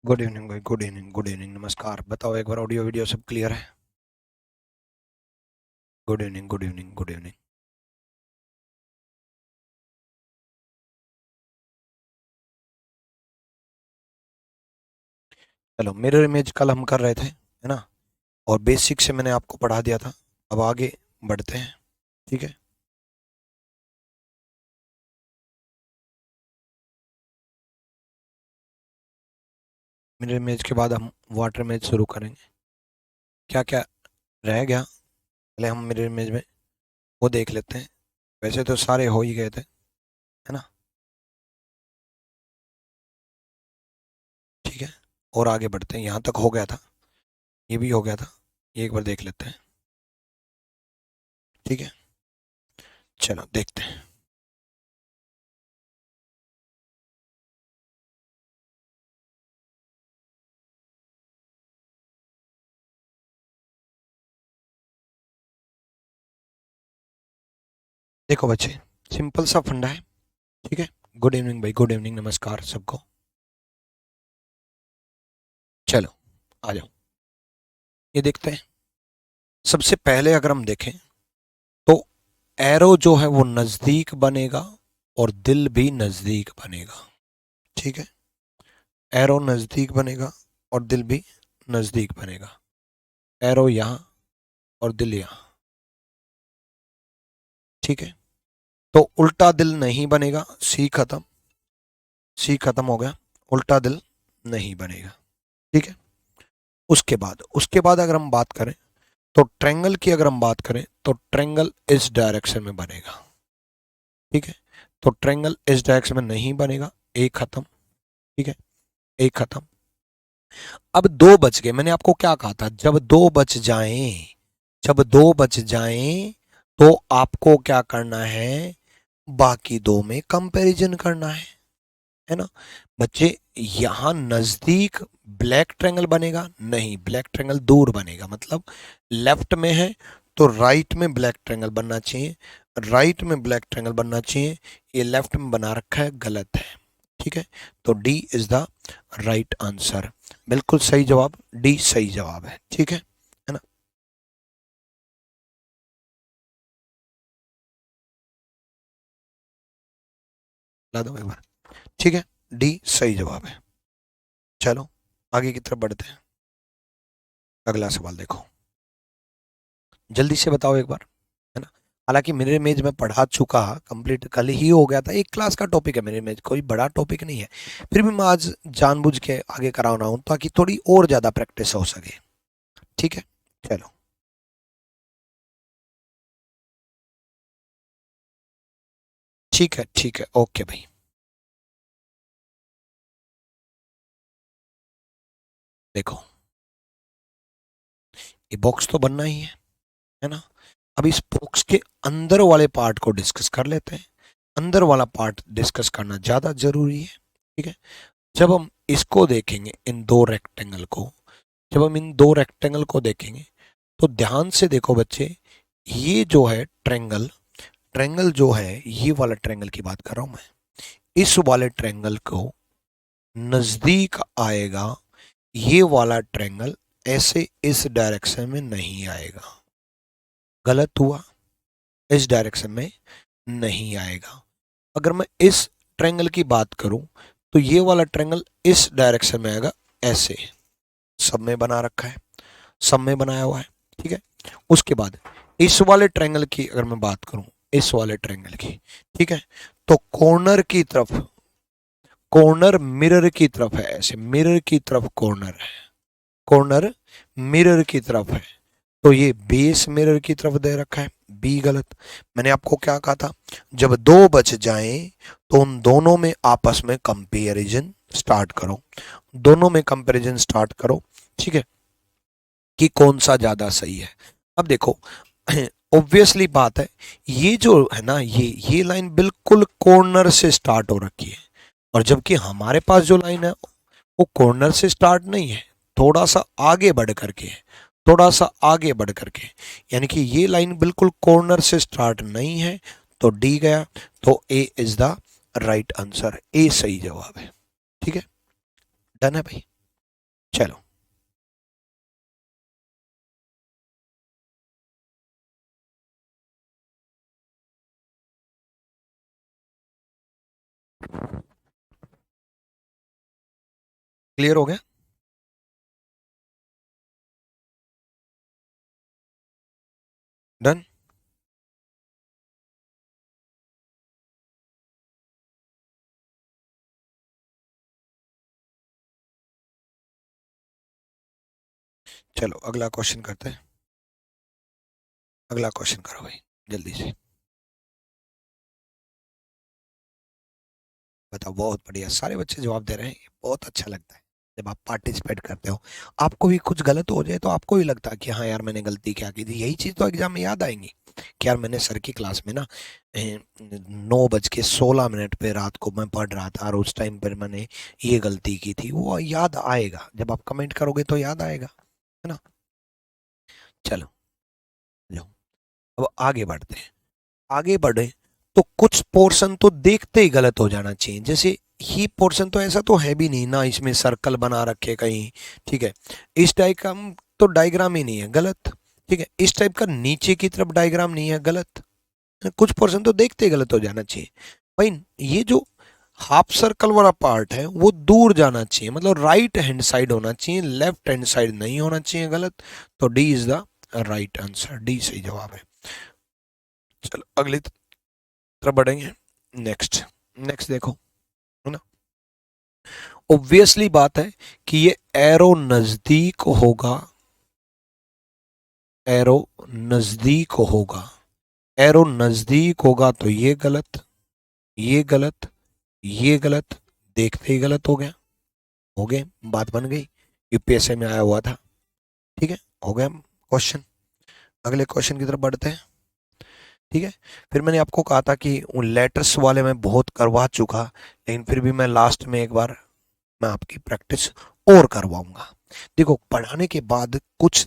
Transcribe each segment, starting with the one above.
Good evening भाई, good evening, good evening, नमस्कार। बताओ एक बार, ऑडियो वीडियो सब क्लियर है? Good evening, good evening, good evening. चलो, मिरर इमेज कल हम कर रहे थे, है ना? और बेसिक से मैंने आपको पढ़ा दिया था। अब आगे बढ़ते हैं, ठीक है? मिरर इमेज के बाद हम वाटर इमेज शुरू करेंगे। क्या क्या रह गया, पहले हम मिरर इमेज में वो देख लेते हैं। वैसे तो सारे हो ही गए थे, है ना? ठीक है, और आगे बढ़ते हैं। यहाँ तक हो गया था, ये भी हो गया था, ये एक बार देख लेते हैं। ठीक है, चलो देखते हैं। देखो बच्चे, सिंपल सा फंडा है, ठीक है? गुड इवनिंग भाई, गुड इवनिंग, नमस्कार सबको। चलो आ जाओ, ये देखते हैं। सबसे पहले अगर हम देखें तो एरो जो है वो नजदीक बनेगा और दिल भी नजदीक बनेगा। ठीक है, एरो नजदीक बनेगा और दिल भी नजदीक बनेगा। एरो यहाँ और दिल यहाँ। ठीक है, तो उल्टा दिल नहीं बनेगा। सी खत्म, सी खत्म हो गया, उल्टा दिल नहीं बनेगा। ठीक है, उसके बाद अगर हम बात करें तो ट्रेंगल की अगर हम बात करें तो ट्रेंगल इस डायरेक्शन में बनेगा। ठीक है, तो ट्रेंगल इस डायरेक्शन में नहीं बनेगा। एक खत्म। ठीक है, एक खत्म। अब दो बच गए। मैंने आपको क्या कहा था, जब दो बच जाएं, जब दो बच जाएं तो आपको क्या करना है, बाकी दो में कंपैरिजन करना है ना? बच्चे, यहां नजदीक ब्लैक ट्रायंगल बनेगा नहीं, ब्लैक ट्रायंगल दूर बनेगा। मतलब लेफ्ट में है तो राइट में ब्लैक ट्रायंगल बनना चाहिए, राइट में ब्लैक ट्रायंगल बनना चाहिए। ये लेफ्ट में बना रखा है, गलत है। ठीक है, तो D is the right answer. बिल्कुल सही जवाब, डी सही जवाब है। ठीक है ना? ला दो एक बार। ठीक है, डी सही जवाब है। चलो आगे की तरफ बढ़ते हैं। अगला सवाल देखो, जल्दी से बताओ एक बार, है ना? हालांकि मिरर इमेज में पढ़ा चुका, कंप्लीट कल ही हो गया था, एक क्लास का टॉपिक है मिरर इमेज, कोई बड़ा टॉपिक नहीं है। फिर भी मैं आज जानबूझ के आगे करा रहा हूं ताकि थोड़ी और ज्यादा प्रैक्टिस हो सके। ठीक है, चलो। ठीक है, ठीक है, ओके भाई। देखो, ये बॉक्स तो बनना ही है ना? अब इस बॉक्स के अंदर वाले पार्ट को डिस्कस कर लेते हैं। अंदर वाला पार्ट डिस्कस करना ज्यादा जरूरी है। ठीक है, जब हम इसको देखेंगे, इन दो रेक्टेंगल को, जब हम इन दो रेक्टेंगल को देखेंगे तो ध्यान से देखो बच्चे, ये जो है ट्रेंगल, ट्रेंगल जो है, ये वाला ट्रेंगल की बात कर रहा हूं मैं। इस वाले ट्रेंगल को नजदीक आएगा, ये वाला ट्रेंगल ऐसे इस डायरेक्शन में नहीं आएगा। गलत हुआ, इस डायरेक्शन में नहीं आएगा। अगर मैं इस ट्रेंगल की बात करूं तो ये वाला ट्रेंगल इस डायरेक्शन में आएगा, ऐसे। सब में बना रखा है, सब में बनाया हुआ है। ठीक है, उसके बाद इस वाले ट्रायंगल की अगर मैं बात करूं, इस वाले ट्रायंगल की, ठीक है, तो कॉर्नर की तरफ, कॉर्नर मिरर की तरफ है, ऐसे मिरर की तरफ कॉर्नर है, कॉर्नर मिरर की तरफ है। तो ये बेस मिरर की तरफ दे रखा है, बी गलत। मैंने आपको क्या कहा था, जब दो बच जाएं तो उन दोनों में आपस में कंपैरिजन स्टार्ट करो, दोनों में कंपैरिजन स्टार्ट करो। ठीक है, कि कौन सा ज्यादा सही है। अब देखो, ऑब्वियसली बात है, ये जो है ना, ये लाइन बिल्कुल कॉर्नर से स्टार्ट हो रखी है, और जबकि हमारे पास जो लाइन है वो कॉर्नर से स्टार्ट नहीं है, थोड़ा सा आगे बढ़ करके है, थोड़ा सा आगे बढ़ करके। यानी कि ये लाइन बिल्कुल कॉर्नर से स्टार्ट नहीं है, तो डी गया। तो ए इज द राइट आंसर, ए सही जवाब है। ठीक है, डन है भाई। चलो क्लियर हो गया? डन। चलो अगला क्वेश्चन करते हैं। अगला क्वेश्चन करो भाई, जल्दी से बताओ। बहुत बढ़िया, सारे बच्चे जवाब दे रहे हैं, बहुत अच्छा लगता है जब आप पार्टिसिपेट करते हो। आपको भी कुछ गलत हो जाए तो आपको भी लगता है कि हाँ यार मैंने गलती क्या की थी। यही चीज़ तो एग्जाम में याद आएंगी कि यार मैंने सर की क्लास में ना 9:16 पे रात को मैं पढ़ रहा था और उस टाइम पर मैंने ये गलती की थी। वो याद आएगा, जब आप कमेंट करोगे तो याद आएगा, है ना। चलो जाओ, अब आगे बढ़ते हैं। आगे बढ़े तो कुछ पोर्शन तो देखते ही गलत हो जाना चाहिए। जैसे ये पोर्शन तो ऐसा तो है भी नहीं ना, इसमें सर्कल बना रखे कहीं, ठीक है। इस टाइप का तो डायग्राम ही नहीं है, गलत। ठीक है, इस टाइप का नीचे की तरफ डायग्राम नहीं है, गलत। कुछ पोर्शन तो देखते ही गलत हो जाना चाहिए भाई। ये जो हाफ सर्कल वाला पार्ट है वो दूर जाना चाहिए, मतलब राइट हैंड साइड होना चाहिए, लेफ्ट हैंड साइड नहीं होना चाहिए, गलत। तो D is the right answer, D सही जवाब है। चलो अगली तरफ बढ़ेंगे। नेक्स्ट, नेक्स्ट देखो, है ना। ऑब्वियसली बात है कि ये एरो नजदीक होगा, एरो नजदीक होगा, एरो नजदीक होगा तो ये गलत, ये गलत, ये गलत। देखते ही गलत हो गया, हो गए, बात बन गई, यूपीएससी में आया हुआ था। ठीक है, हो गया क्वेश्चन। अगले क्वेश्चन की तरफ बढ़ते हैं। ठीक है, फिर मैंने आपको कहा था कि उन लेटर्स वाले मैं बहुत करवा चुका, लेकिन फिर भी मैं लास्ट में एक बार मैं आपकी प्रैक्टिस और करवाऊंगा। देखो पढ़ाने के बाद कुछ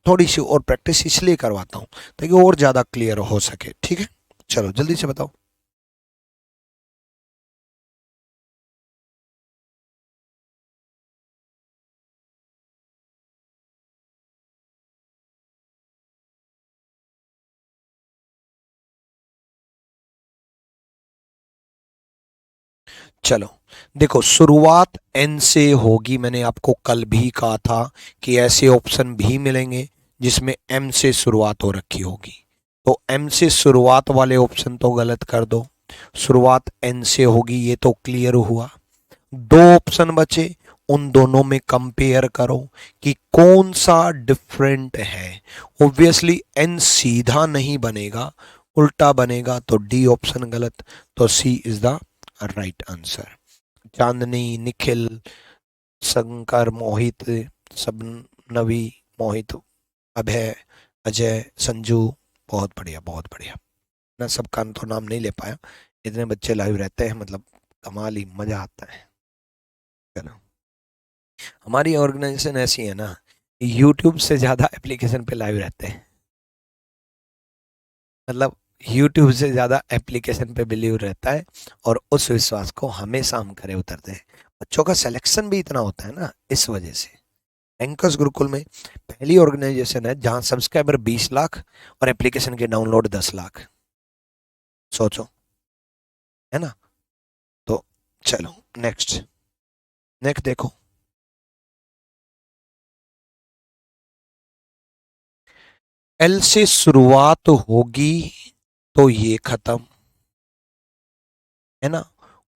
थोड़ी सी और प्रैक्टिस इसलिए करवाता हूँ ताकि और ज़्यादा क्लियर हो सके। ठीक है, चलो जल्दी से बताओ। चलो देखो, शुरुआत एन से होगी। मैंने आपको कल भी कहा था कि ऐसे ऑप्शन भी मिलेंगे जिसमें एम से शुरुआत हो रखी होगी, तो एम से शुरुआत वाले ऑप्शन तो गलत कर दो। शुरुआत एन से होगी, ये तो क्लियर हुआ। दो ऑप्शन बचे, उन दोनों में कंपेयर करो कि कौन सा डिफरेंट है। ऑब्वियसली एन सीधा नहीं बनेगा, उल्टा बनेगा, तो डी ऑप्शन गलत। तो सी इज द राइट आंसर। चांदनी, निखिल, शंकर, मोहित, सबनवी, मोहित, अभय, अजय, संजू, बहुत बढ़िया, बहुत बढ़िया। मैं सबका तो नाम नहीं ले पाया, इतने बच्चे लाइव रहते हैं, मतलब कमाल ही मजा आता है ना। हमारी ऑर्गेनाइजेशन ऐसी है ना, यूट्यूब से ज्यादा एप्लीकेशन पे लाइव रहते हैं, मतलब यूट्यूब से ज्यादा एप्लीकेशन पे बिलीव रहता है, और उस विश्वास को हमेशा हम खरे उतरते हैं। बच्चों का सिलेक्शन भी इतना होता है ना, इस वजह से। एंकर्स गुरुकुल में पहली ऑर्गेनाइजेशन है जहां सब्सक्राइबर 20 लाख और एप्लीकेशन के डाउनलोड 10 लाख। सोचो, है ना। तो चलो नेक्स्ट, नेक्स्ट देखो। एल से शुरुआत होगी तो ये खत्म, है ना।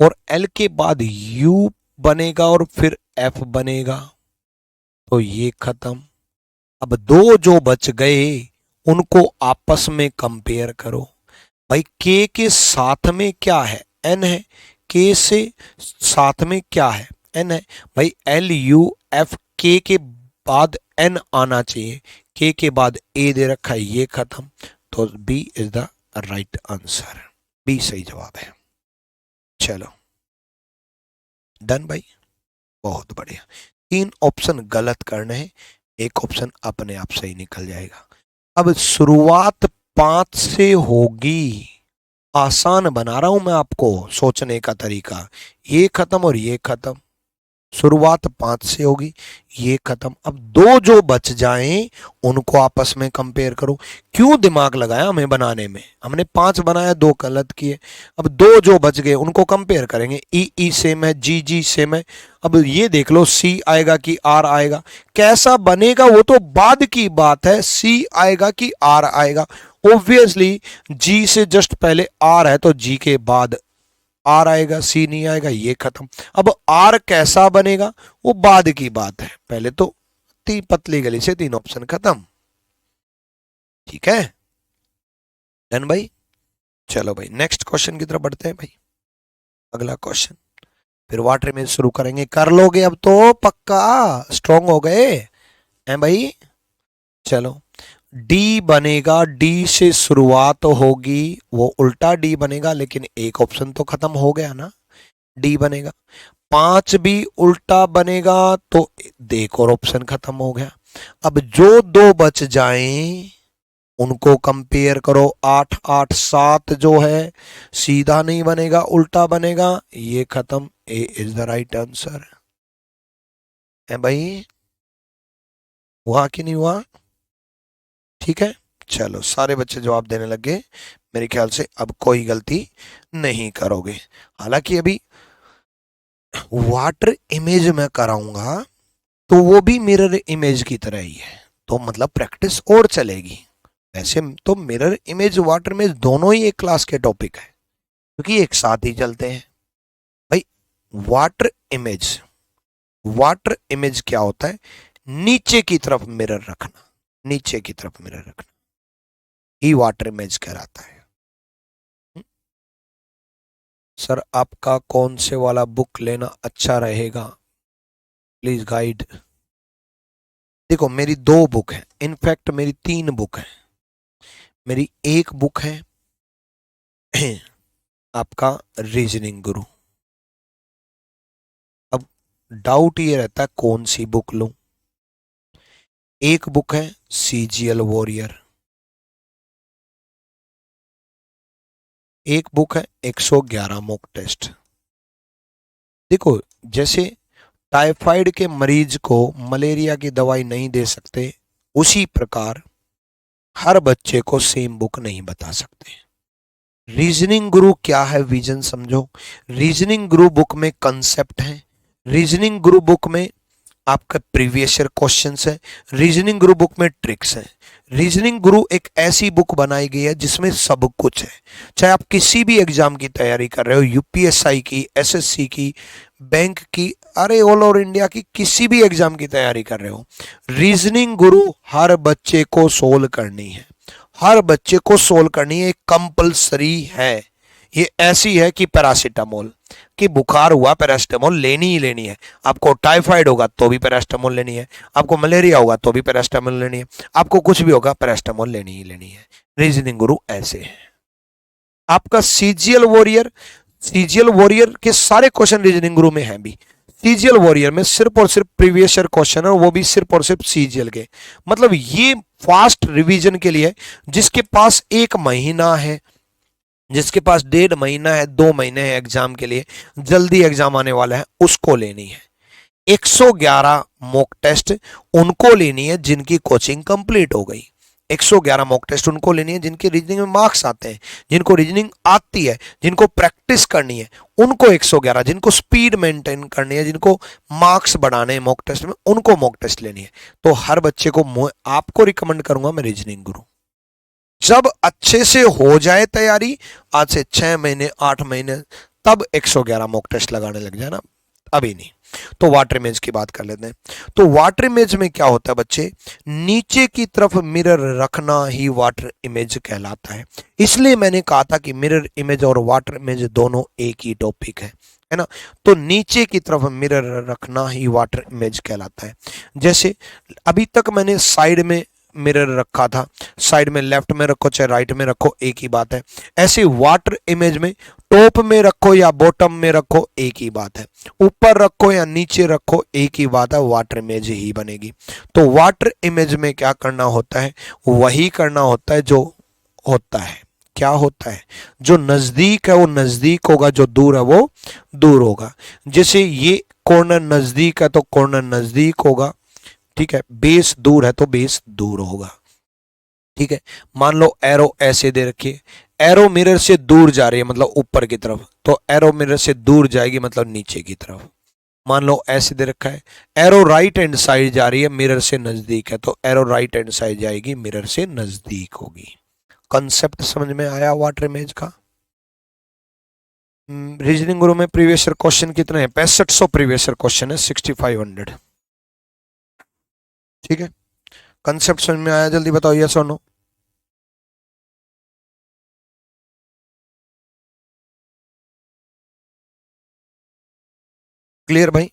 और एल के बाद यू बनेगा और फिर एफ बनेगा, तो ये खत्म। अब दो जो बच गए उनको आपस में कंपेयर करो। भाई के साथ में क्या है, एन है। के से साथ में क्या है, एन है। भाई एल यू एफ, के बाद एन आना चाहिए, के बाद ए दे रखा है, ये खत्म। तो B is the right answer, B सही जवाब है। चलो डन भाई, बहुत बढ़िया। तीन ऑप्शन गलत करने हैं, एक ऑप्शन अपने आप सही निकल जाएगा। अब शुरुआत 5 से होगी, आसान बना रहा हूं मैं आपको सोचने का तरीका। ये खत्म और ये खत्म, शुरुआत 5 से होगी, ये खत्म। अब दो जो बच जाएं उनको आपस में कंपेयर करो। क्यों दिमाग लगाया हमें बनाने में, हमने 5 बनाया, 2 गलत किए। अब दो जो बच गए उनको कंपेयर करेंगे। ई सेम है, जी सेम है। अब ये देख लो सी आएगा कि आर आएगा, कैसा बनेगा वो तो बाद की बात है। सी आएगा कि आर आएगा, ऑब्वियसली जी से जस्ट पहले आर है तो जी के बाद आर आएगा, सी नहीं आएगा, ये खत्म। अब आर कैसा बनेगा वो बाद की बात है, पहले तो पतली गली से 3 ऑप्शन खत्म। ठीक है डन भाई। चलो भाई नेक्स्ट क्वेश्चन की तरफ बढ़ते हैं भाई। अगला क्वेश्चन, फिर वाटर में शुरू करेंगे। कर लोगे अब तो पक्का, स्ट्रॉन्ग हो गए हैं भाई। चलो डी बनेगा, डी से शुरुआत होगी, वो उल्टा डी बनेगा, लेकिन एक ऑप्शन तो खत्म हो गया ना, डी बनेगा। 5 भी उल्टा बनेगा तो एक और ऑप्शन खत्म हो गया। अब जो दो बच जाएं उनको कंपेयर करो। 8 8 7 जो है सीधा नहीं बनेगा, उल्टा बनेगा, ये खत्म। ए इज द राइट आंसर है भाई। हुआ कि नहीं हुआ? ठीक है चलो, सारे बच्चे जवाब देने लग गए। मेरे ख्याल से अब कोई गलती नहीं करोगे। हालांकि अभी वाटर इमेज में कराऊंगा तो वो भी मिरर इमेज की तरह ही है, तो मतलब प्रैक्टिस और चलेगी। वैसे तो मिरर इमेज वाटर इमेज दोनों ही एक क्लास के टॉपिक है, क्योंकि एक साथ ही चलते हैं भाई। वाटर इमेज क्या होता है? नीचे की तरफ मिरर रखना, नीचे की तरफ मिरर रखना ही वाटर इमेज कहलाता है। सर आपका कौन से वाला बुक लेना अच्छा रहेगा, प्लीज गाइड। देखो मेरी 2 बुक है, इनफैक्ट मेरी 3 बुक है। मेरी एक बुक है आपका रीजनिंग गुरु। अब डाउट ये रहता है कौन सी बुक लूं। एक बुक है सीजीएल वॉरियर, एक बुक है 111 मॉक टेस्ट। देखो जैसे टाइफाइड के मरीज को मलेरिया की दवाई नहीं दे सकते, उसी प्रकार हर बच्चे को सेम बुक नहीं बता सकते। रीजनिंग गुरु क्या है, विजन समझो। रीजनिंग गुरु बुक में कंसेप्ट है, रीजनिंग गुरु बुक में आपका प्रीवियस ईयर क्वेश्चंस है, रीजनिंग गुरु बुक में ट्रिक्स है। रीजनिंग गुरु एक ऐसी बुक बनाई गई है जिसमें सब कुछ है। चाहे आप किसी भी एग्जाम की तैयारी कर रहे हो, यूपीएसआई की, एसएससी की, बैंक की, अरे ऑल ओवर इंडिया की किसी भी एग्जाम की तैयारी कर रहे हो, रीजनिंग गुरु हर बच्चे को सोल्व करनी है, हर बच्चे को सोल्व करनी है, कंपलसरी है। ये ऐसी है कि पैरासीटामोल, कि बुखार हुआ पैरासीटामोल लेनी ही लेनी है। आपको टाइफाइड होगा तो भी पैरासीटामोल लेनी है, आपको मलेरिया होगा तो भी पैरासीटामोल लेनी है, आपको कुछ भी होगा पैरासीटामोल लेनी ही लेनी है। रीजनिंग गुरु ऐसे है। आपका सीजीएल वॉरियर के सारे क्वेश्चन रीजनिंग गुरु में हैं भी। सीजीएल वॉरियर में सिर्फ और सिर्फ प्रीवियस ईयर क्वेश्चन है, वो भी सिर्फ और सिर्फ सीजीएल के। मतलब ये फास्ट रिवीजन के लिए, जिसके पास 1 महीना है, जिसके पास 1.5 महीना है, 2 महीने हैं एग्जाम के लिए, जल्दी एग्जाम आने वाला है, उसको लेनी है। 111 मॉक टेस्ट उनको लेनी है जिनकी कोचिंग कंप्लीट हो गई। 111 मॉक टेस्ट उनको लेनी है जिनके रीजनिंग में मार्क्स आते हैं, जिनको रीजनिंग आती है, जिनको प्रैक्टिस करनी है उनको 111, जिनको स्पीड मेंटेन करनी है, जिनको मार्क्स बढ़ाने हैं मॉक टेस्ट में, उनको मॉक टेस्ट लेनी है। तो हर बच्चे को आपको रिकमेंड करूंगा मैं रीजनिंग गुरु। जब अच्छे से हो जाए तैयारी, आज से 6 महीने 8 महीने, तब 111 मॉक टेस्ट लगाने लग जाए ना, अभी नहीं। तो वाटर इमेज की बात कर लेते हैं। तो वाटर इमेज में क्या होता है बच्चे, नीचे की तरफ मिरर रखना ही वाटर इमेज कहलाता है। इसलिए मैंने कहा था कि मिरर इमेज और वाटर इमेज दोनों एक ही टॉपिक है ना। तो नीचे की तरफ मिरर रखना ही वाटर इमेज कहलाता है। जैसे अभी तक मैंने साइड में मिरर रखा था, साइड में लेफ्ट में रखो चाहे राइट में रखो एक ही बात है। ऐसे वाटर इमेज में टॉप में रखो या बॉटम में रखो एक ही बात है, ऊपर रखो या नीचे रखो एक ही बात है, वाटर इमेज ही बनेगी। तो वाटर इमेज में क्या करना होता है, वही करना होता है जो होता है। क्या होता है, जो नजदीक है वो नजदीक होगा, जो दूर है वो दूर होगा। जैसे ये कॉर्नर नजदीक है तो कॉर्नर नजदीक होगा, ठीक है। बेस दूर है तो बेस दूर होगा, ठीक है। मान लो एरो ऐसे दे रखिए, एरो मिरर से दूर जा रही है मतलब ऊपर की तरफ, तो एरो मिरर से दूर जाएगी मतलब नीचे की तरफ। मान लो ऐसे दे रखा है, एरो राइट हैंड साइड जा रही है मिरर से नजदीक है, तो एरो राइट हैंड साइड जाएगी मिरर से नजदीक होगी। कंसेप्ट समझ में आया वाटर इमेज का? रीजनिंग गुरु में प्रीवियस ईयर क्वेश्चन कितने हैं? 6500 प्रीवियस ईयर क्वेश्चन है, 6500, ठीक है। कंसेप्ट समझ में आया? जल्दी बताओ यस और नो। क्लियर भाई?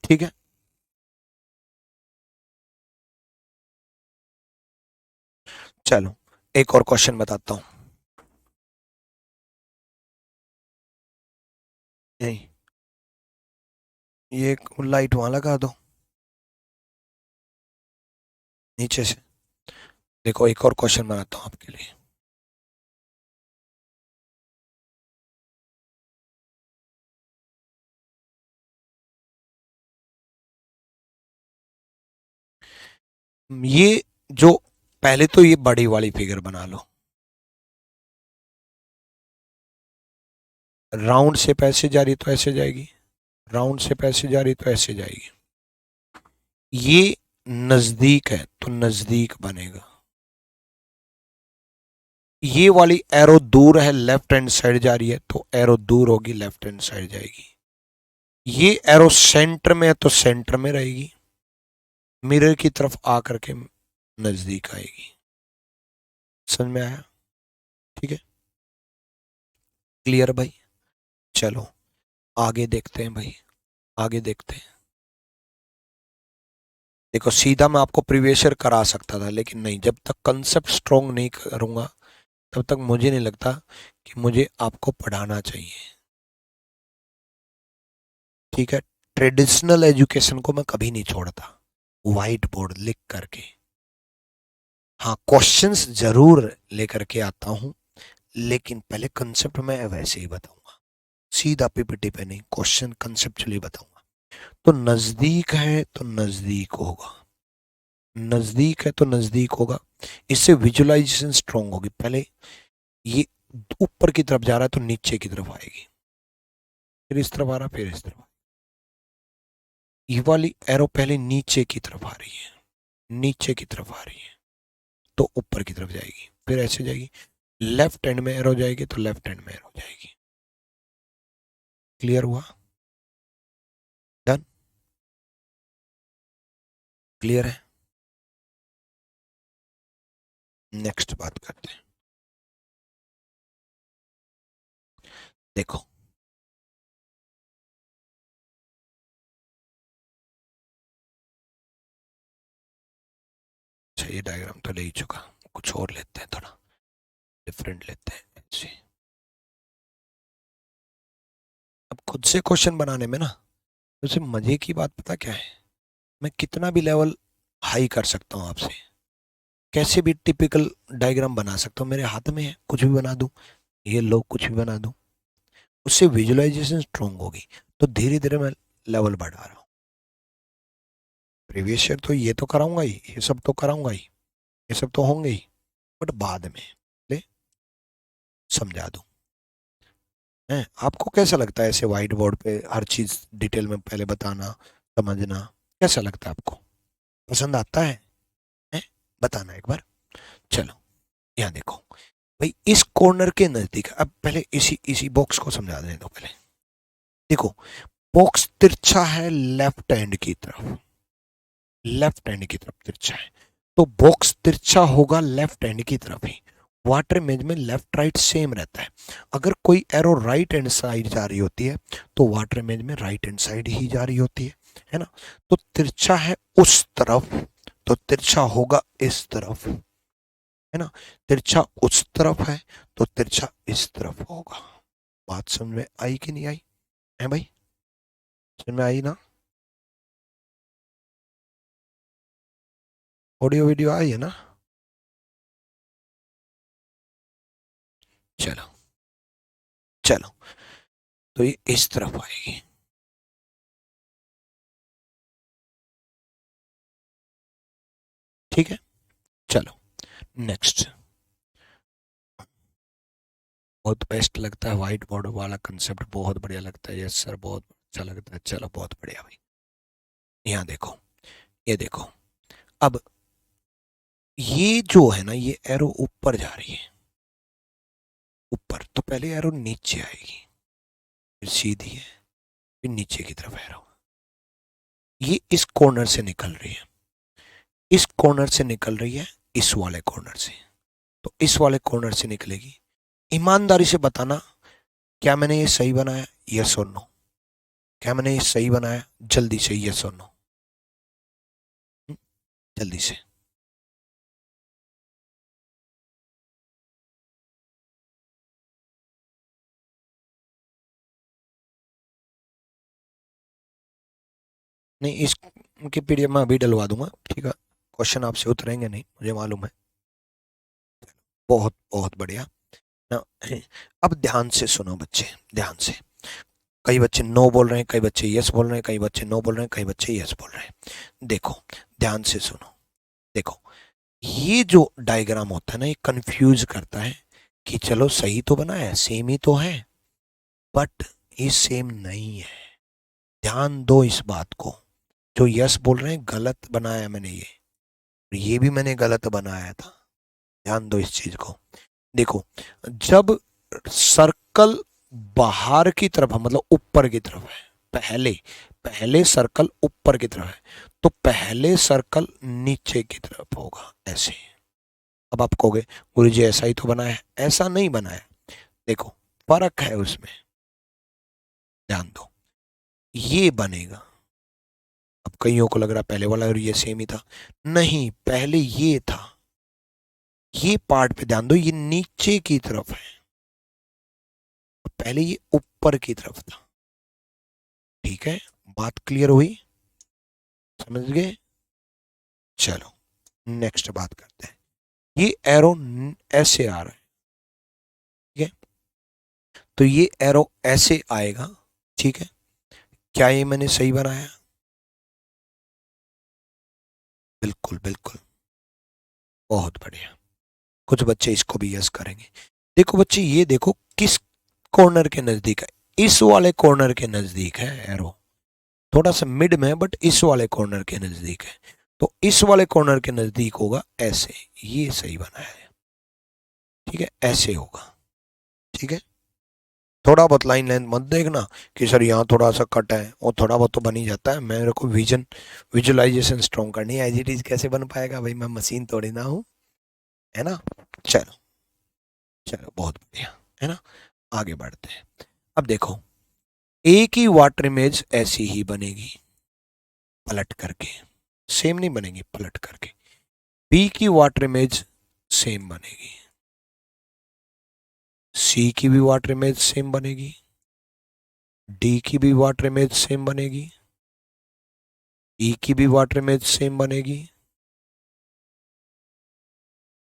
ठीक है, चलो एक और क्वेश्चन बताता हूं। यही, ये लाइट वहां लगा दो नीचे से। देखो एक और क्वेश्चन बनाता हूं आपके लिए। ये जो, पहले तो ये बड़ी वाली फिगर बना लो, राउंड से पैसे जा रही तो ऐसे जाएगी, राउंड से पैसे जा रही तो ऐसे जाएगी। ये नजदीक है तो नजदीक बनेगा, ये वाली एरो दूर है लेफ्ट हैंड साइड जा रही है तो एरो दूर होगी लेफ्ट हैंड साइड जाएगी। ये एरो सेंटर में है तो सेंटर में रहेगी, मिरर की तरफ आकर के नजदीक आएगी। समझ में आया? ठीक है, क्लियर भाई? चलो आगे देखते हैं भाई, आगे देखते हैं। देखो सीधा मैं आपको प्रीवियस ईयर करा सकता था, लेकिन नहीं, जब तक कंसेप्ट स्ट्रोंग नहीं करूंगा तब तक मुझे नहीं लगता कि मुझे आपको पढ़ाना चाहिए, ठीक है। ट्रेडिशनल एजुकेशन को मैं कभी नहीं छोड़ता, व्हाइट बोर्ड लिख करके। हाँ, क्वेश्चंस जरूर लेकर के आता हूं, लेकिन पहले कंसेप्ट मैं वैसे ही बताऊंगा, सीधा पीपीटी पे नहीं, क्वेश्चन कंसेप्चुअली बताऊंगा। तो नजदीक है तो नजदीक होगा, नजदीक है तो नजदीक होगा, इससे विजुअलाइजेशन स्ट्रांग होगी। पहले ये ऊपर की तरफ जा रहा है तो नीचे की तरफ आएगी, फिर इस तरफ आ रहा, फिर इस तरफ। ये वाली एरो पहले नीचे की तरफ आ रही है, नीचे की तरफ आ रही है तो ऊपर की तरफ जाएगी, फिर ऐसे जाएगी, लेफ्ट हैंड में एरो जाएगी तो लेफ्ट हैंड में एरो जाएगी। क्लियर हुआ? डन? क्लियर है? नेक्स्ट बात करते हैं। देखो अच्छा, ये डायग्राम तो ले ही चुका, कुछ और लेते हैं, थोड़ा डिफरेंट लेते हैं ऐसे। अब खुद से क्वेश्चन बनाने में ना, वैसे मजे की बात पता क्या है, मैं कितना भी लेवल हाई कर सकता हूँ आपसे, कैसे भी टिपिकल डायग्राम बना सकता हूँ, मेरे हाथ में है, कुछ भी बना दूं, ये लो कुछ भी बना दूं, उससे विजुअलाइजेशन स्ट्रांग होगी। तो धीरे धीरे मैं लेवल बढ़ा रहा हूँ। प्रीवियस ईयर तो ये तो कराऊंगा ही, ये सब तो कराऊंगा ही, ये सब तो होंगे ही, बट बाद में ले समझा दूं। है आपको कैसा लगता है ऐसे व्हाइट बोर्ड पे हर चीज डिटेल में पहले बताना, समझना, कैसा लगता है आपको? पसंद आता है? बताना एक बार। चलो यहाँ देखो भाई, इस कॉर्नर के नजदीक, अब पहले इसी इसी बॉक्स को समझा देने दो पहले। देखो बॉक्स तिरछा है लेफ्ट हैंड की तरफ, लेफ्ट हैंड की तरफ तिरछा है, तो बॉक्स तिरछा होगा लेफ्ट हैंड की तरफ ही। वाटर इमेज में लेफ्ट राइट सेम रहता है, अगर कोई एरो राइट हैंड साइड जा रही होती है तो वाटर इमेज में राइट हैंड साइड ही जा रही होती है ना। तो तिरछा है उस तरफ तो तिरछा होगा इस तरफ, है ना। तिरछा उस तरफ है तो तिरछा इस तरफ होगा। बात समझ में आई कि नहीं आई? है भाई? समझ में आई ना? ऑडियो वीडियो आई है ना? चलो चलो तो ये इस तरफ आएगी। ठीक है, चलो नेक्स्ट। बहुत बेस्ट लगता है व्हाइट बोर्ड वाला कंसेप्ट, बहुत बढ़िया लगता है। यस सर, बहुत अच्छा लगता है। चलो बहुत बढ़िया भाई। यहाँ देखो, ये देखो, अब ये जो है ना, ये एरो ऊपर जा रही है, ऊपर। तो पहले एरो नीचे आएगी, फिर सीधी है, फिर नीचे की तरफ एरो। ये इस कॉर्नर से निकल रही है, इस कॉर्नर से निकल रही है, इस वाले कॉर्नर से। तो इस वाले कॉर्नर से निकलेगी। ईमानदारी से बताना, क्या मैंने ये सही बनाया? यस और नो। क्या मैंने ये सही बनाया? जल्दी से यस और नो, जल्दी से। नहीं, इस उनके पीडीएफ में अभी डलवा दूंगा, ठीक है। क्वेश्चन आपसे उतरेंगे नहीं, मुझे मालूम है। बहुत बहुत बढ़िया ना। अब ध्यान से सुनो बच्चे, ध्यान से। कई बच्चे नो बोल रहे हैं, कई बच्चे यस बोल रहे हैं, कई बच्चे नो बोल रहे हैं, कई बच्चे यस बोल रहे हैं। देखो, ध्यान से सुनो। देखो, ये जो डायग्राम होता है ना, ये कंफ्यूज करता है कि चलो सही तो बना है, सेम ही तो है, बट ये सेम नहीं है। ध्यान दो इस बात को। जो यस बोल रहे हैं गलत बनाया मैंने ये भी मैंने गलत बनाया था। ध्यान दो इस चीज को। देखो, जब सर्कल बाहर की तरफ है, मतलब ऊपर की तरफ है, पहले पहले सर्कल ऊपर की तरफ है, तो पहले सर्कल नीचे की तरफ होगा, ऐसे। अब आप कहोगे गुरु जी ऐसा ही तो बनाया है। ऐसा नहीं बनाया, देखो फर्क है उसमें, ध्यान दो। ये बनेगा। अब कईयों को लग रहा पहले वाला और ये सेम ही था, नहीं, पहले ये था। ये पार्ट पे ध्यान दो, ये नीचे की तरफ है, पहले ये ऊपर की तरफ था। ठीक है, बात क्लियर हुई? समझ गए? चलो नेक्स्ट बात करते हैं। ये एरो ऐसे आ रहा है, ठीक है, तो ये एरो ऐसे आएगा। ठीक है, क्या ये मैंने सही बनाया? बिल्कुल बिल्कुल, बहुत बढ़िया। कुछ बच्चे इसको भी यस करेंगे। देखो बच्चे, ये देखो किस कॉर्नर के नजदीक है, इस वाले कॉर्नर के नजदीक है एरो। थोड़ा सा मिड में है, बट इस वाले कॉर्नर के नजदीक है। तो इस वाले कॉर्नर के नजदीक होगा, ऐसे। ये सही बना है, ठीक है, ऐसे होगा। ठीक है, थोड़ा बहुत लाइन लेंथ मत देखना कि सर यहाँ थोड़ा सा कट है, और थोड़ा बहुत तो बन ही जाता है। मेरे को विजुअलाइजेशन स्ट्रॉन्ग करनी है, एज इट इज कैसे बन पाएगा भाई, मैं मशीन थोड़ी ना हूँ, है ना। चलो, चलो बहुत बढ़िया, है ना। आगे बढ़ते हैं। अब देखो, ए की वाटर इमेज ऐसी ही बनेगी, पलट करके। सेम नहीं बनेगी, पलट करके। बी की वाटर इमेज सेम बनेगी, सी की भी वाटर इमेज सेम बनेगी, डी की भी वाटर इमेज सेम बनेगी, ई की भी वाटर इमेज सेम बनेगी,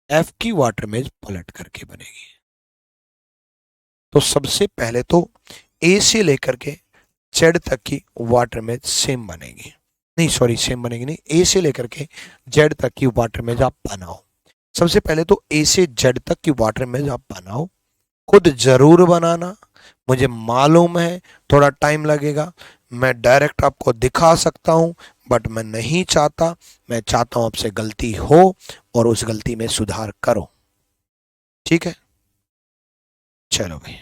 एफ की वाटर इमेज पलट करके बनेगी। तो सबसे पहले तो ए से लेकर के जेड तक की वाटर इमेज सेम बनेगी। नहीं सॉरी, सेम बनेगी नहीं, ए से लेकर के जेड तक की वाटर इमेज आप बनाओ। सबसे पहले तो ए से जेड तक की वाटर इमेज आप बनाओ, खुद जरूर बनाना। मुझे मालूम है थोड़ा टाइम लगेगा, मैं डायरेक्ट आपको दिखा सकता हूं, बट मैं नहीं चाहता। मैं चाहता हूं आपसे गलती हो और उस गलती में सुधार करो। ठीक है, चलो भाई।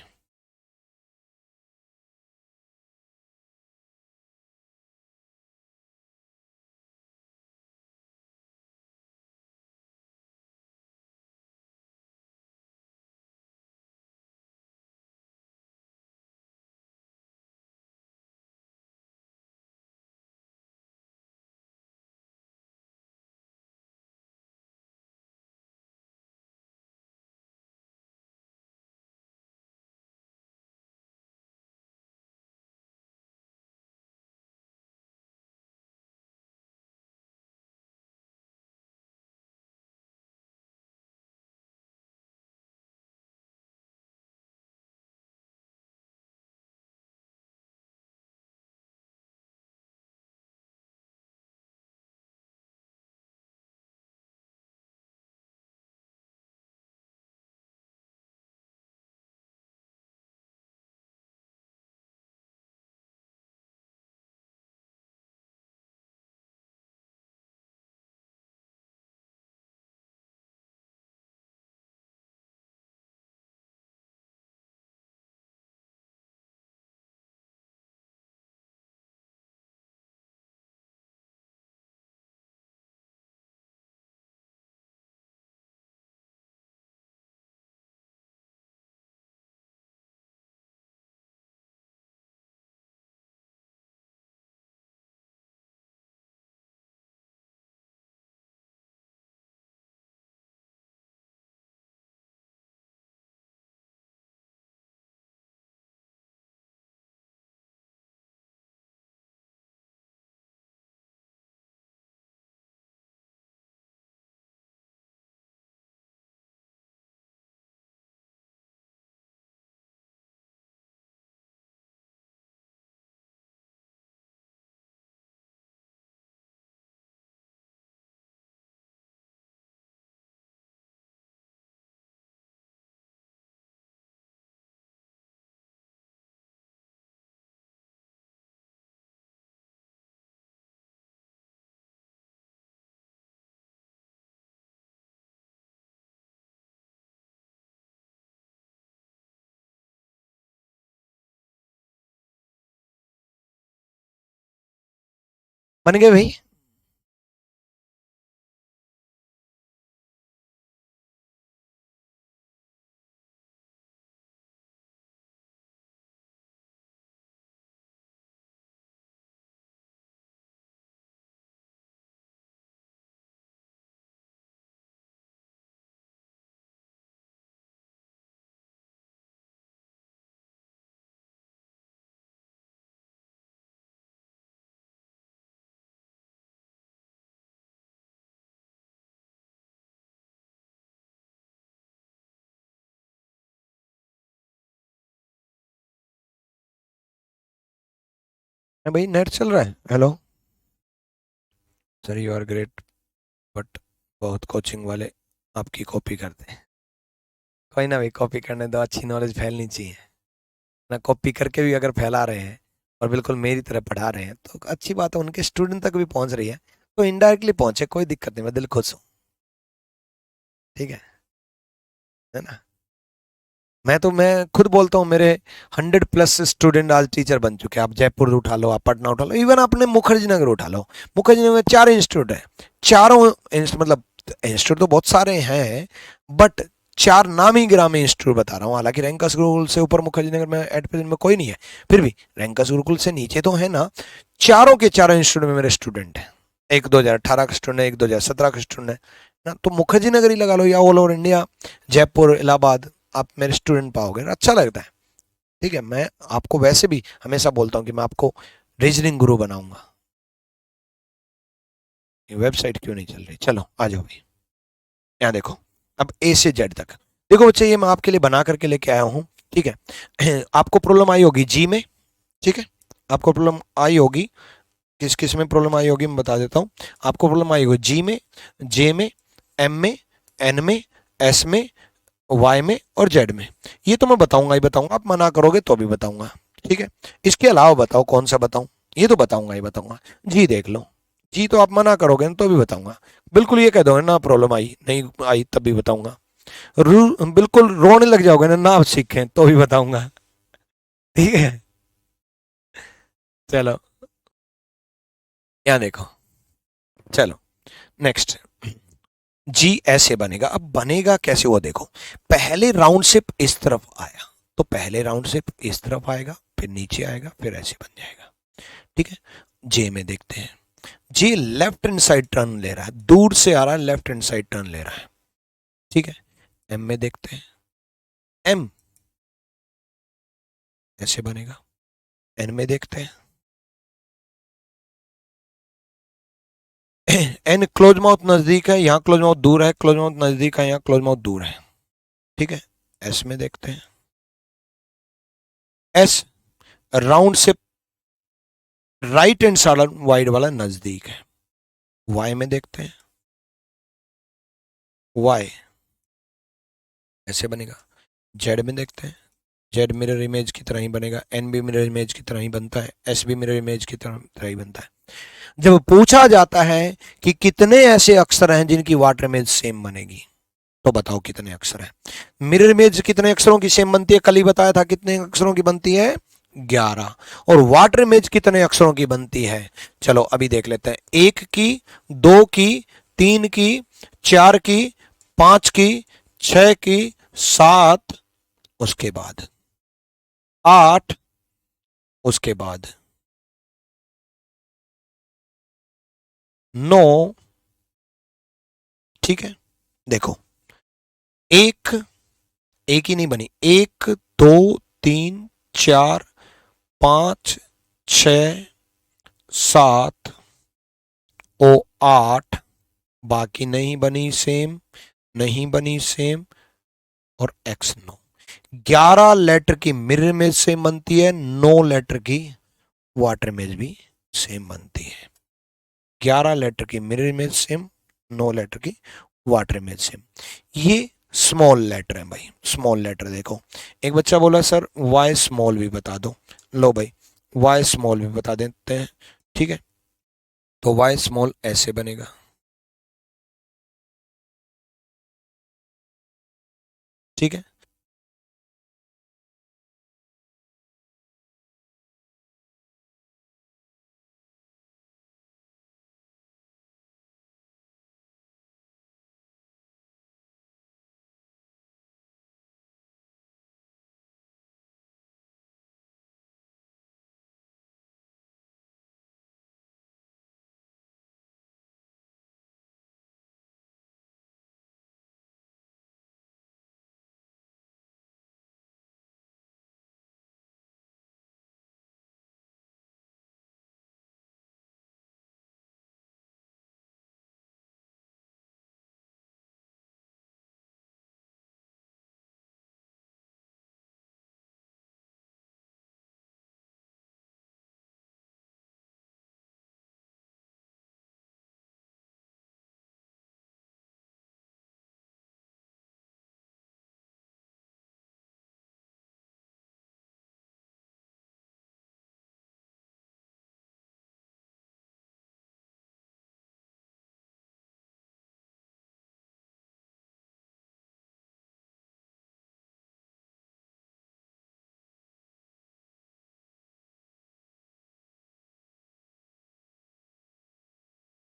बन गए भाई? भाई नेट चल रहा है? Hello sir, you are great, but बहुत कोचिंग वाले आपकी कॉपी करते हैं। कोई ना भाई, कॉपी करने दो, अच्छी नॉलेज फैलनी चाहिए ना। कॉपी करके भी अगर फैला रहे हैं और बिल्कुल मेरी तरह पढ़ा रहे हैं तो अच्छी बात है, उनके स्टूडेंट तक भी पहुंच रही है। तो इनडायरेक्टली पहुंचे, कोई दिक्कत नहीं, मैं दिल खुश हूँ। ठीक है ना? मैं खुद बोलता हूँ, मेरे 100+ स्टूडेंट आज टीचर बन चुके हैं। आप जयपुर उठा लो, आप पटना उठा लो, इवन आपने मुखर्जी नगर उठा लो। मुखर्जी नगर में 4 इंस्टीट्यूट है। चारों मतलब इंस्टीट्यूट तो बहुत सारे हैं, बट 4 नामी गिरामी इंस्टीट्यूट बता रहा हूँ। हालांकि रैंकस गुरुकुल से ऊपर मुखर्जी नगर में एट प्रेजेंट में कोई नहीं है, फिर भी रैंकस गुरुकुल से नीचे तो है ना। चारों के चारों इंस्टीट्यूट में मेरे स्टूडेंट हैं। एक 2018 का स्टूडेंट है, एक 2017 का स्टूडेंट है ना। तो मुखर्जी नगर ही लगा लो, या all over India, Jaipur, Allahabad, आप मेरे स्टूडेंट पाओगे ना, अच्छा लगता है। ठीक है, मैं आपको वैसे भी हमेशा बोलता हूँ कि मैं आपको रीजनिंग गुरु बनाऊंगा। ये वेबसाइट क्यों नहीं चल रही? चलो आ जाओ भाई, यहाँ देखो। अब ए से जेड तक देखो बच्चे, ये मैं आपके लिए बना करके लेके आया हूँ। ठीक है आपको प्रॉब्लम आई होगी जी में। ठीक है, आपको प्रॉब्लम आई होगी, किस किस में प्रॉब्लम आई होगी मैं बता देता हूँ। आपको प्रॉब्लम आई होगी जी में, जे में, एम में, एन में, एस में, वाई में और जेड में। ये तो मैं बताऊंगा ही बताऊंगा, आप मना करोगे तो भी बताऊंगा। ठीक है, इसके अलावा बताओ कौन सा बताऊं? ये तो बताऊंगा ही बताऊंगा। जी देख लो, जी तो आप मना करोगे ना तो भी बताऊंगा। बिल्कुल ये कह दोगे ना प्रॉब्लम आई नहीं आई तब भी बताऊंगा। बिल्कुल रोने लग जाओगे ना, ना आप सीखें तो भी बताऊंगा। ठीक है, चलो यहाँ देखो। चलो नेक्स्ट, जी ऐसे बनेगा। अब बनेगा कैसे वो देखो। पहले राउंड शेप इस तरफ आया, तो पहले राउंड शेप इस तरफ आएगा, फिर नीचे आएगा, फिर ऐसे बन जाएगा। ठीक है, जे में देखते हैं। जे लेफ्ट हैंड साइड टर्न ले रहा है, दूर से आ रहा है, लेफ्ट हैंड साइड टर्न ले रहा है। ठीक है, एम में देखते हैं। एम ऐसे बनेगा। एन में देखते हैं। एन क्लोज माउथ नजदीक है, यहाँ क्लोज माउथ दूर है, क्लोज माउथ नजदीक है, यहाँ क्लोज माउथ दूर है। ठीक है, एस में देखते हैं। एस राउंड से राइट हैंड साइड वाइड वाला नजदीक है। वाई में देखते हैं। वाई ऐसे बनेगा। जेड में देखते हैं। जेड मिरर इमेज की तरह ही बनेगा। एन भी मिरर इमेज की तरह ही बनता है। एस भी मिरर इमेज की तरह ही बनता है। जब पूछा जाता है कि कितने ऐसे अक्षर हैं जिनकी वाटर इमेज सेम बनेगी, तो बताओ कितने अक्षर हैं। मिरर इमेज कितने अक्षरों की सेम बनती है? कल ही बताया था कितने अक्षरों की बनती है, 11। और वाटर इमेज कितने अक्षरों की बनती है? चलो अभी देख लेते हैं। 1 की, 2 की, 3 की, 4 की, 5 की, 6 की, 7, उसके बाद 8, उसके बाद 9। ठीक है, देखो, एक, एक ही नहीं बनी, 1, 2, 3, 4, 5, 6, 7, ओ 8, बाकी नहीं बनी सेम, नहीं बनी सेम, और एक्स 9। 11 लेटर की मिरर इमेज सेम बनती है, 9 लेटर की वाटर इमेज भी सेम बनती है। 11 लेटर की मिरर इमेज सेम, 9 लेटर की वाटर इमेज सेम। ये स्मॉल लेटर है भाई, स्मॉल लेटर देखो। एक बच्चा बोला सर वाई स्मॉल भी बता दो। लो भाई, वाई स्मॉल भी बता देते हैं। ठीक है, तो वाई स्मॉल ऐसे बनेगा। ठीक है,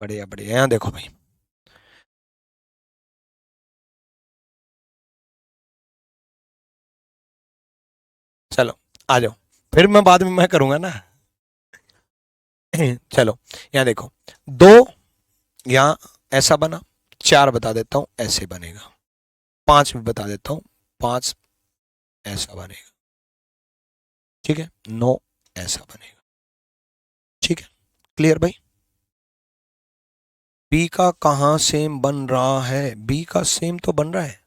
बढ़िया बढ़िया, यहाँ देखो भाई, चलो आ जाओ, फिर मैं बाद में मैं करूंगा ना। चलो यहाँ देखो, दो, यहाँ ऐसा बना, चार बता देता हूँ ऐसे बनेगा, पांच भी बता देता हूँ, पांच ऐसा बनेगा, ठीक है, नौ ऐसा बनेगा, ठीक है, क्लियर भाई। बी का कहाँ सेम बन रहा है, बी का सेम तो बन रहा है,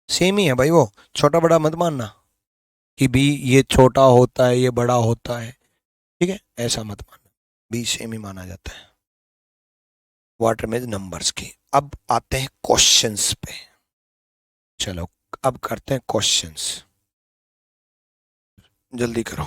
सेम ही है भाई, वो छोटा बड़ा मत मानना कि बी ये छोटा होता है ये बड़ा होता है, ठीक है, ऐसा मत मानना, बी सेम ही माना जाता है वाटर में नंबर्स की। अब आते हैं क्वेश्चंस पे, चलो अब करते हैं क्वेश्चंस, जल्दी करो।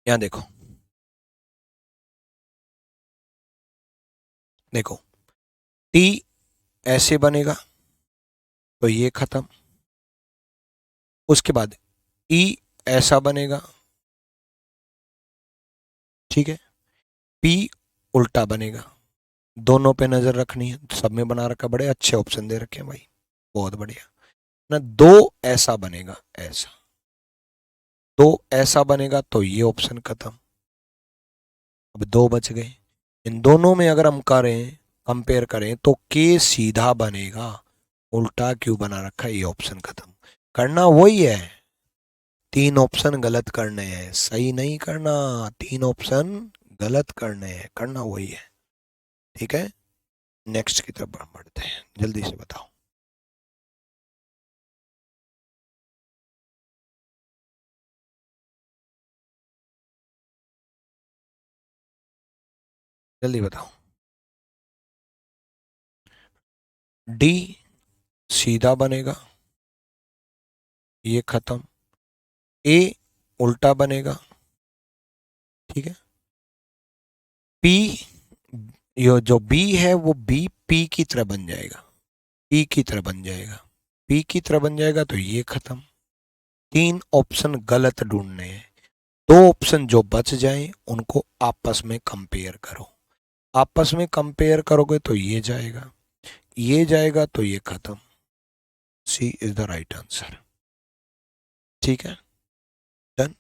यहाँ देखो, देखो टी ऐसे बनेगा तो ये खत्म, उसके बाद ई ऐसा बनेगा, ठीक है, पी उल्टा बनेगा, दोनों पे नजर रखनी है, सब में बना रखा, बड़े अच्छे ऑप्शन दे रखे हैं भाई, बहुत बढ़िया ना। दो ऐसा बनेगा, ऐसा, दो ऐसा बनेगा तो ये ऑप्शन खत्म, अब दो बच गए, इन दोनों में अगर हम करें, कंपेयर करें तो के सीधा बनेगा, उल्टा क्यों बना रखा है, ये ऑप्शन खत्म, करना वही है, तीन ऑप्शन गलत करने हैं, सही नहीं करना, तीन ऑप्शन गलत करने हैं, करना वही है, ठीक है। नेक्स्ट की तरफ बढ़ते हैं, जल्दी से बताओ। जल्दी बताओ। डी सीधा बनेगा, ये खत्म, ए उल्टा बनेगा, ठीक है, पी, ये जो बी है वो बी पी की तरह बन जाएगा, पी की तरह बन जाएगा, पी की तरह बन जाएगा तो ये खत्म, तीन ऑप्शन गलत ढूंढने हैं, दो ऑप्शन जो बच जाएं उनको आपस में कंपेयर करो, आपस में कंपेयर करोगे तो ये जाएगा, ये जाएगा तो ये खत्म, सी इज द राइट आंसर, ठीक है, डन।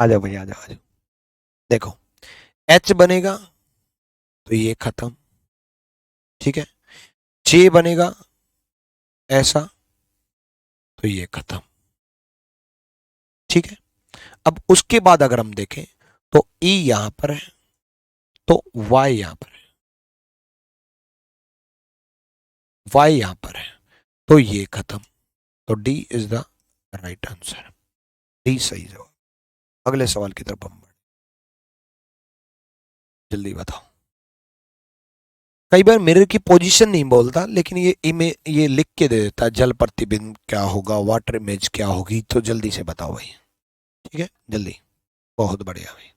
आ जाओ भैया, आ जाओ आ जाओ। देखो, एच बनेगा तो ये खत्म, ठीक है। जे बनेगा ऐसा, तो ये खत्म, ठीक है। अब उसके बाद अगर हम देखें तो ई यहां पर है, तो वाई यहां पर है, वाई यहां पर है, तो ये खत्म। तो D is the right answer, D सही जवाब। अगले सवाल की तरफ हम बढ़े, जल्दी बताओ। कई बार मिरर की पोजीशन नहीं बोलता, लेकिन ये लिख के दे देता है, जल प्रतिबिंब क्या होगा, वाटर इमेज क्या होगी, तो जल्दी से बताओ भाई, ठीक है जल्दी। बहुत बढ़िया भाई।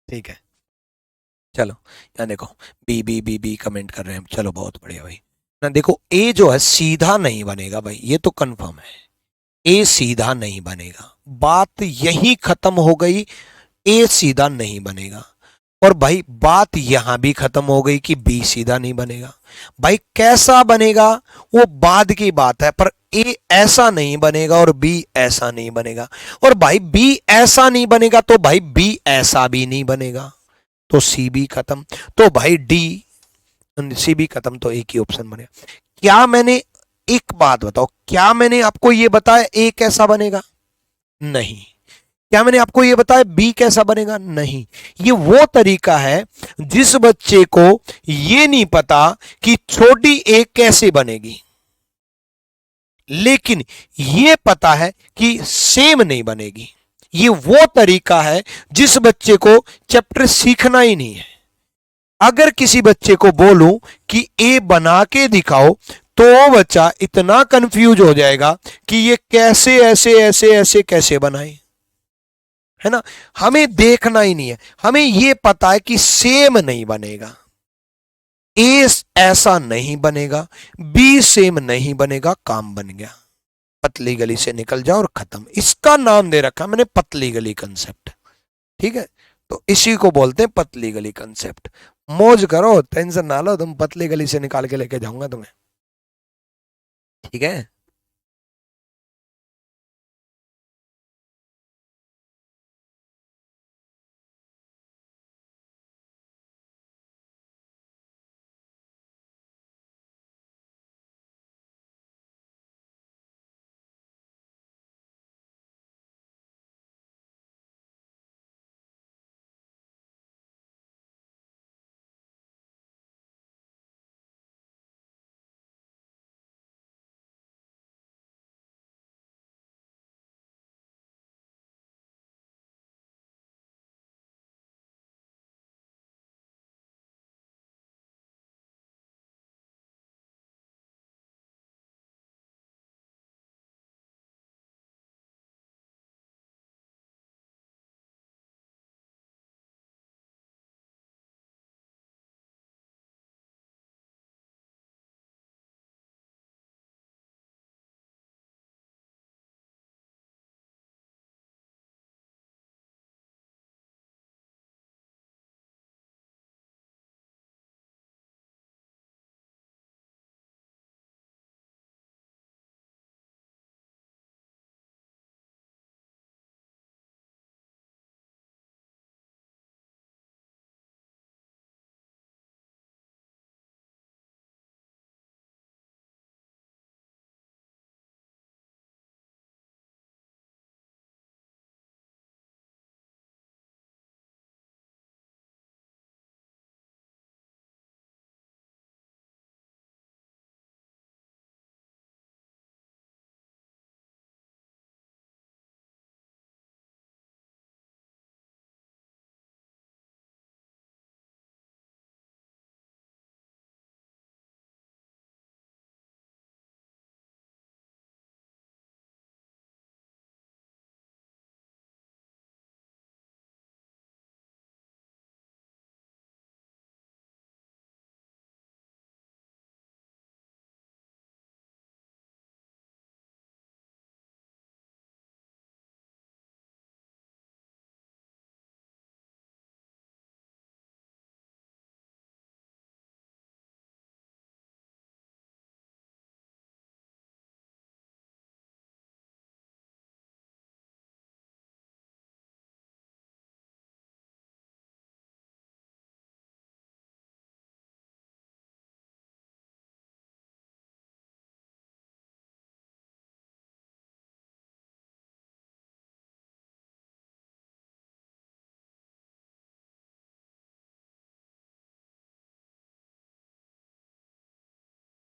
ठीक है, चलो यहाँ देखो, B B B B comment कर रहे हैं, चलो बहुत बढ़िया भाई। ना देखो, ए जो है सीधा नहीं बनेगा भाई, ये तो कंफर्म है, ए सीधा नहीं बनेगा, बात यही खत्म हो गई, ए सीधा नहीं बनेगा। और भाई बात यहां भी खत्म हो गई कि बी सीधा नहीं बनेगा। भाई कैसा बनेगा वो बाद की बात है, पर ए ऐसा नहीं बनेगा और बी ऐसा नहीं बनेगा, और भाई बी ऐसा नहीं बनेगा तो भाई बी ऐसा भी नहीं बनेगा, तो सी बी खत्म। तो भाई डी, सी बी खत्म, तो एक ही ऑप्शन बनेगा। क्या मैंने, एक बात बताओ, क्या मैंने आपको यह बताया ए कैसा बनेगा? नहीं। क्या मैंने आपको यह बताया बी कैसा बनेगा? नहीं। ये वो तरीका है जिस बच्चे को यह नहीं पता कि छोटी ए कैसे बनेगी, लेकिन यह पता है कि सेम नहीं बनेगी। ये वो तरीका है जिस बच्चे को चैप्टर सीखना ही नहीं है। अगर किसी बच्चे को बोलूं कि ए बना के दिखाओ, तो वो बच्चा इतना कंफ्यूज हो जाएगा कि ये कैसे ऐसे ऐसे ऐसे कैसे बनाए, है ना। हमें देखना ही नहीं है, हमें यह पता है कि सेम नहीं बनेगा, ए ऐसा नहीं बनेगा, बी सेम नहीं बनेगा, काम बन गया। पतली गली से निकल जाओ और खत्म। इसका नाम दे रखा मैंने पतली गली कंसेप्ट, ठीक है। तो इसी को बोलते हैं पतली गली कंसेप्ट। मौज करो, टेंशन ना लो, तुम पतली गली से निकाल के लेके जाऊंगा तुम्हें, ठीक है।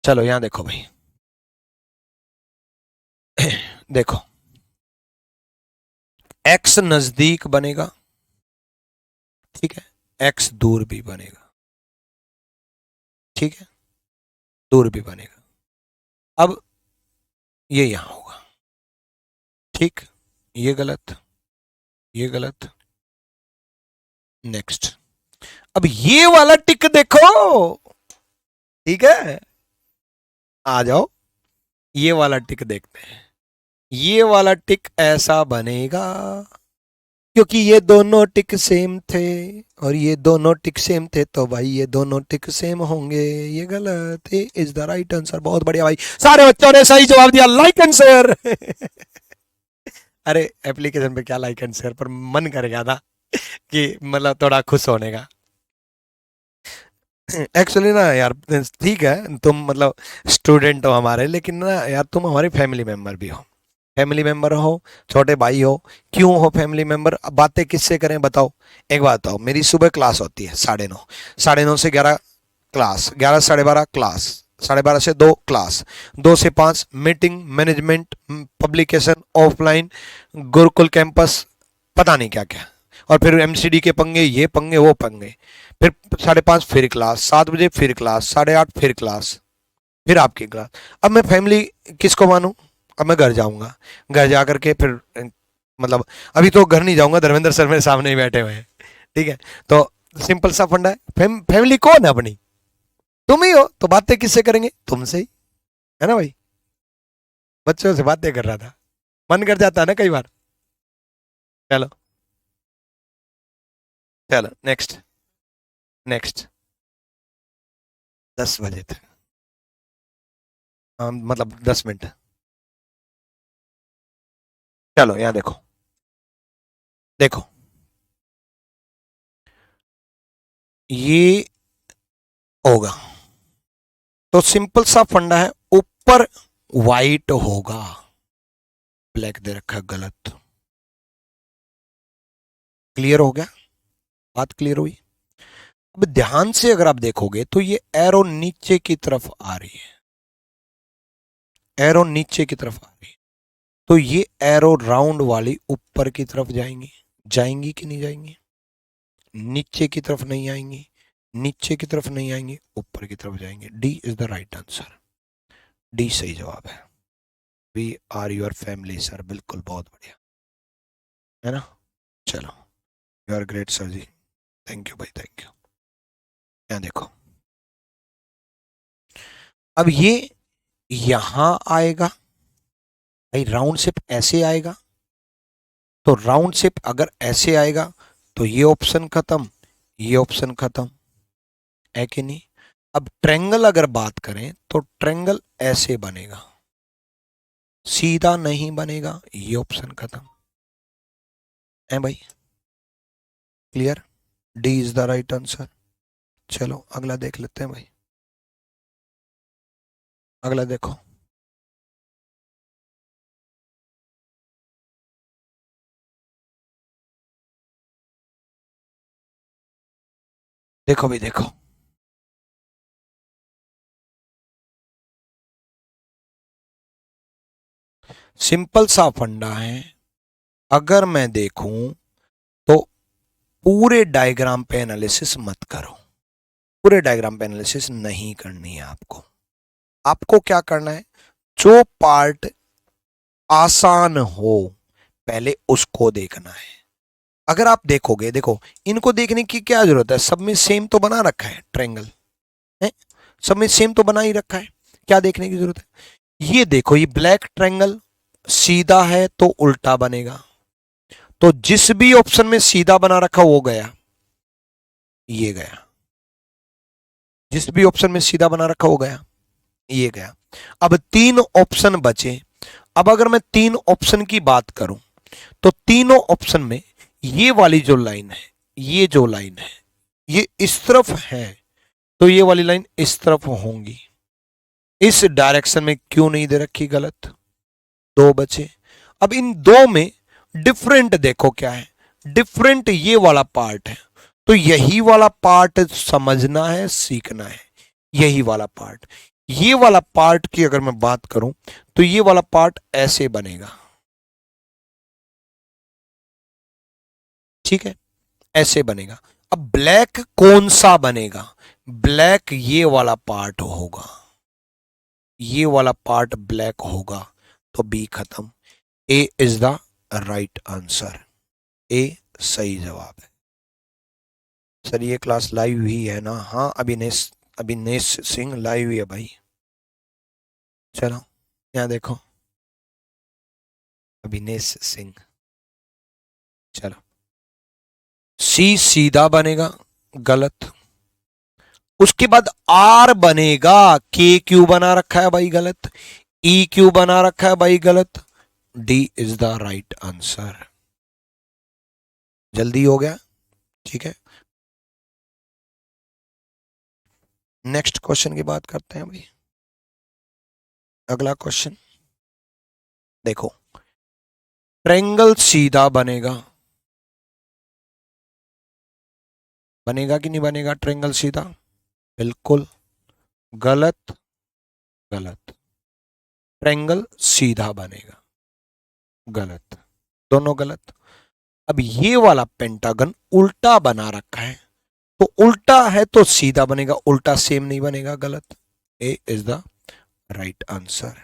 चलो यहां देखो भाई, देखो x नजदीक बनेगा, ठीक है, x दूर भी बनेगा, ठीक है, दूर भी बनेगा। अब ये यहां होगा, ठीक, ये गलत, ये गलत, नेक्स्ट। अब ये वाला टिक देखो, ठीक है, आ जाओ, ये वाला टिक देखते हैं। ये वाला टिक ऐसा बनेगा क्योंकि ये दोनों टिक सेम थे, और ये दोनों टिक सेम थे तो भाई ये दोनों टिक सेम होंगे। ये गलत है, इज द राइट आंसर। बहुत बढ़िया भाई, सारे बच्चों ने सही जवाब दिया, लाइक एंड शेयर। अरे एप्लीकेशन पे क्या लाइक एंड शेयर, पर मन कर गया था कि मतलब थोड़ा खुश होने का। एक्चुअली ना यार, ठीक है तुम मतलब स्टूडेंट हो हमारे, लेकिन ना यार तुम हमारे फैमिली मेंबर भी हो, फैमिली मेंबर हो, छोटे भाई हो। क्यों हो फैमिली मेंबर? अब बातें किससे करें बताओ? एक बात बताओ, मेरी सुबह क्लास होती है 9:30, 9:30 से 11 क्लास, 11 से 12:30 क्लास, 12:30 से 2 क्लास, 2 से 5 meeting, management, publication, offline, Gurukul campus, पता नहीं क्या क्या, और फिर एमसीडी के पंगे, ये पंगे वो पंगे, फिर 5:30 फिर क्लास, 7 बजे फिर क्लास, 8:30 फिर क्लास, फिर आपकी क्लास। अब मैं फैमिली किसको मानूं? अब मैं घर जाऊंगा, घर जा करके फिर मतलब अभी तो घर नहीं जाऊंगा, धर्मेंद्र सर मेरे सामने ही बैठे हुए हैं, ठीक है। तो सिंपल सा फंडा है, फैमिली कौन है अपनी? तुम ही हो, तो बातें किससे करेंगे? तुमसे ही, है ना भाई? बच्चों से बातें कर रहा था, मन कर जाता है ना कई बार। चलो, चलो नेक्स्ट, नेक्स्ट 10 बजे तक, हाँ मतलब 10 मिनट। चलो यहाँ देखो, देखो ये होगा, तो सिंपल सा फंडा है, ऊपर वाइट होगा, ब्लैक दे रखा, गलत। क्लियर हो गया? बात क्लियर हुई? अब ध्यान से अगर आप देखोगे तो ये एरो नीचे की तरफ आ रही है, एरो नीचे की तरफ आ रही है, तो ये एरो राउंड वाली ऊपर की तरफ जाएंगी, जाएंगी कि नहीं जाएंगी? नीचे की तरफ नहीं आएंगी, नीचे की तरफ नहीं आएंगी, ऊपर की तरफ जाएंगे। D is the right answer, D सही जवाब है। We are your family sir, बिल्कुल, बहुत बढ़िया, है ना? चलो, you are great sir ji, thank you भाई, थैंक यू। यहाँ देखो, अब ये यहां आएगा भाई, राउंड शेप ऐसे आएगा, तो राउंड शेप अगर ऐसे आएगा तो ये ऑप्शन खत्म, ये ऑप्शन खत्म, है कि नहीं? अब ट्रेंगल अगर बात करें तो ट्रेंगल ऐसे बनेगा, सीधा नहीं बनेगा, ये ऑप्शन खत्म, है भाई? Clear? D is the right answer. चलो अगला देख लेते हैं भाई, अगला देखो, देखो भाई देखो, सिंपल सा फंडा है। अगर मैं देखूं तो पूरे डायग्राम पे एनालिसिस मत करो, पूरे डायग्राम पे एनालिसिस नहीं करनी है आपको। आपको क्या करना है? जो पार्ट आसान हो पहले उसको देखना है। अगर आप देखोगे, देखो इनको देखने की क्या जरूरत है, सब में सेम तो बना रखा है ट्रायंगल, है सब में सेम तो बना ही रखा है, क्या देखने की जरूरत है? ये देखो, ये ब्लैक ट्रायंगल सीधा है तो उल्टा बनेगा, तो जिस भी ऑप्शन में सीधा बना रखा वो गया, ये गया, जिस भी ऑप्शन में सीधा बना रखा वो गया, ये गया। अब 3 ऑप्शन बचे। अब अगर मैं 3 ऑप्शन की बात करूं तो तीनों ऑप्शन में ये वाली जो लाइन है, ये जो लाइन है, ये इस तरफ है, तो ये वाली लाइन इस तरफ होंगी। इस डायरेक्शन में क्यों नहीं दे रखी? गलत। 2 बचे। अब इन 2 में डिफरेंट देखो क्या है, डिफरेंट ये वाला पार्ट है, तो यही वाला पार्ट समझना है, सीखना है, यही वाला पार्ट। ये वाला पार्ट की अगर मैं बात करूं तो ये वाला पार्ट ऐसे बनेगा, ठीक है, ऐसे बनेगा। अब ब्लैक कौन सा बनेगा? ब्लैक ये वाला पार्ट होगा, ये वाला पार्ट ब्लैक होगा, तो बी खत्म। ए इज द राइट आंसर, ए सही जवाब है। सर ये क्लास लाइव ही है ना? हाँ, अभिनेश सिंह लाइव ही है भाई। चलो यहाँ देखो, अभिनेश सिंह। चलो, सी सीधा बनेगा, गलत। उसके बाद आर बनेगा, के क्यू बना रखा है भाई, गलत। ई क्यू बना रखा है भाई, गलत। D is the right answer. जल्दी हो गया, ठीक है। नेक्स्ट क्वेश्चन की बात करते हैं भाई। अगला क्वेश्चन देखो, ट्रायंगल सीधा बनेगा, बनेगा कि नहीं बनेगा ट्रायंगल सीधा? बिल्कुल गलत, गलत। ट्रायंगल सीधा बनेगा, गलत, दोनों गलत। अब ये वाला पेंटागन उल्टा बना रखा है, तो उल्टा है तो सीधा बनेगा, उल्टा सेम नहीं बनेगा, गलत। ए इज द राइट आंसर,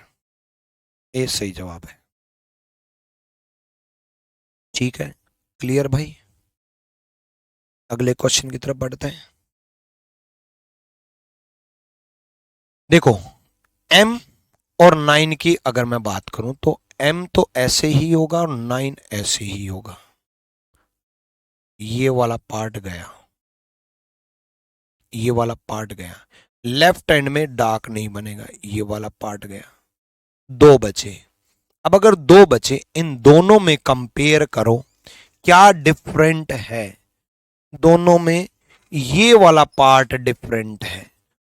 ए सही जवाब है। ठीक है, क्लियर भाई। अगले क्वेश्चन की तरफ बढ़ते हैं। देखो, m और 9 की अगर मैं बात करूं तो m तो ऐसे ही होगा और 9 ऐसे ही होगा। ये वाला पार्ट गया, ये वाला पार्ट गया। लेफ्ट हैंड में डार्क नहीं बनेगा, ये वाला पार्ट गया। दो बचे। अब अगर दो बचे, इन दोनों में कंपेयर करो क्या डिफरेंट है। दोनों में ये वाला पार्ट डिफरेंट है,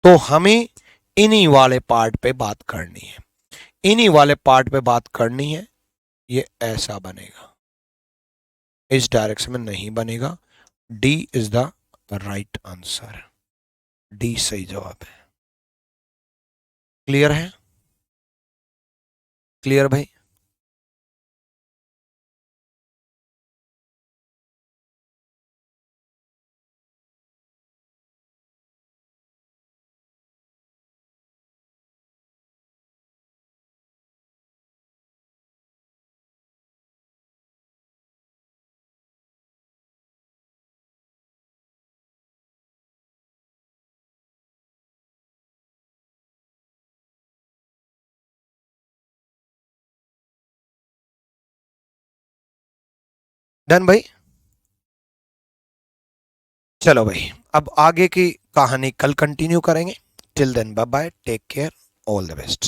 तो हमें इन्हीं वाले पार्ट पे बात करनी है, इन्हीं वाले पार्ट पे बात करनी है। ये ऐसा बनेगा, इस डायरेक्शन में नहीं बनेगा। D is the right answer, D सही जवाब है। क्लियर है? क्लियर भाई। डन भाई। चलो भाई, अब आगे की कहानी कल कंटिन्यू करेंगे। Till then bye bye, take care, all the best.